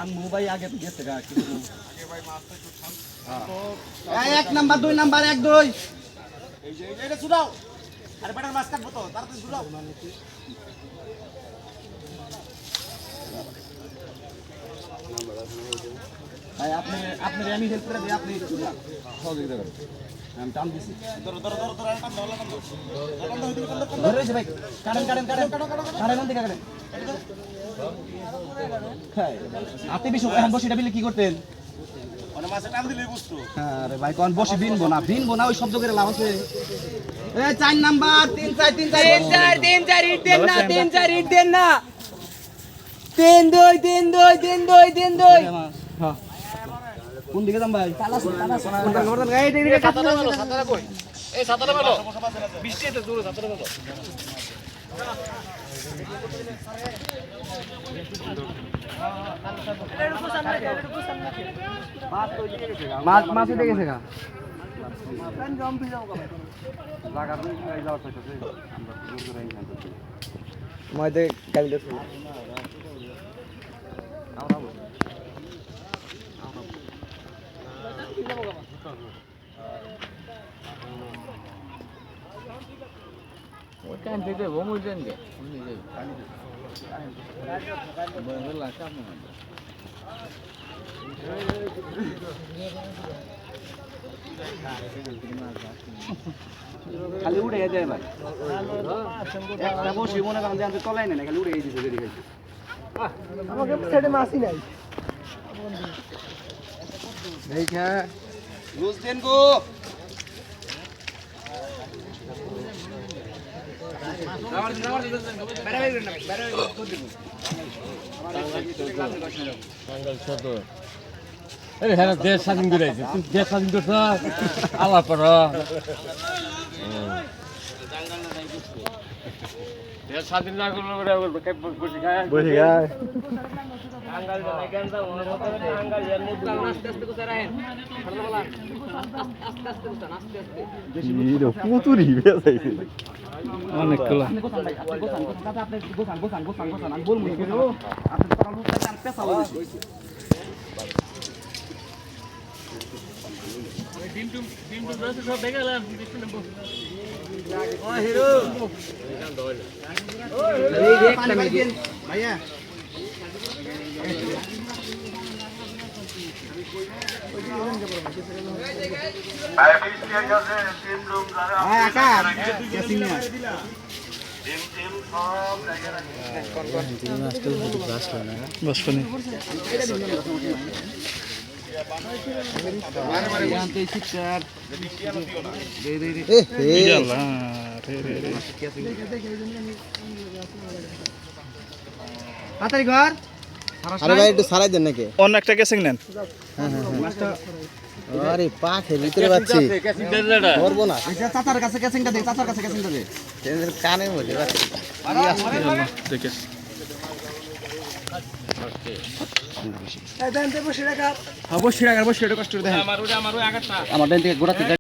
আম্মু ভাই আগে তো গেছে গা কিন্তু আগে ভাই মাছটা একটু ঠান্ডা এক নাম্বার দুই নাম্বার এক দুই এই যে এটা ছুড়াও আরে বেটার মাছ কাটবো তো তাড়াতাড়ি ছুড়াও ভাই আপনি আমি হেল্প করে দিই আপনি একটু সহযোগিতা করেন আমি টান দিছি ধরো টান দাও ধরে ভাই কাটেন কোন দিকে কাটেন আপনি বিশ এখন বসিটা বিলে কি করতেন মানে মাছে টান দিলেই বুঝতো আরে ভাই কোন বসি বিনবো না ওই শব্দ করে লাভ আছে এ 4 নাম্বার 3 4 3 4 ইট দেন না 3 2 হ্যাঁ কোন দিকে যাম ভাই কোনটা এই দিকে সাতারা কই এই সাতারা মেলো বৃষ্টি এত জোরে সাতারা মেলো মাছ উঠে গেছে গা ময়দে গালি দেখো Kan bebe bomo jenge. Ini deh. Bener lah kamu. খালি উড়ে যায় ভাই একটা বসি মনে করেন যে আমি তলাই না খালি উড়ে দিয়েছে বেরিয়ে গেছে আমাকে সাইডে মাছই নাই দেখা লুজ দেন গো Ini hanya desa saking gede sih. Desa saking dosa. Allah para. Desa saking lagu lu udah kayak bos gaya. বসে গায় Anggal naikkan tuh, motornya anggal yang mudah. Aste-aste ku sarahin. Karena malah aste-aste ku sana, aste-aste. 이거 পুতুরি বেসাইছে অনেক গুলা গোসান আমি বলবো আপনি সকাল উঠলে কান পেশা হয়েছে ডিম রসে সব দেখে গেলাম ও হিরো ভাইয়া আকার বসপনি তাড়াতাড়ি ঘর আরে ভাই একটু সারাই দেন নাকি অন্য একটা কেসিং নেন আরে পাখের ভিতরে পাচ্ছি করবো না চাচার কাছে ক্যাসিংটা দে কানে মধ্যে দেখে অবশ্যই কষ্ট দেখেন আমার ওই আগাটা আমার ডান থেকে গোড়া থেকে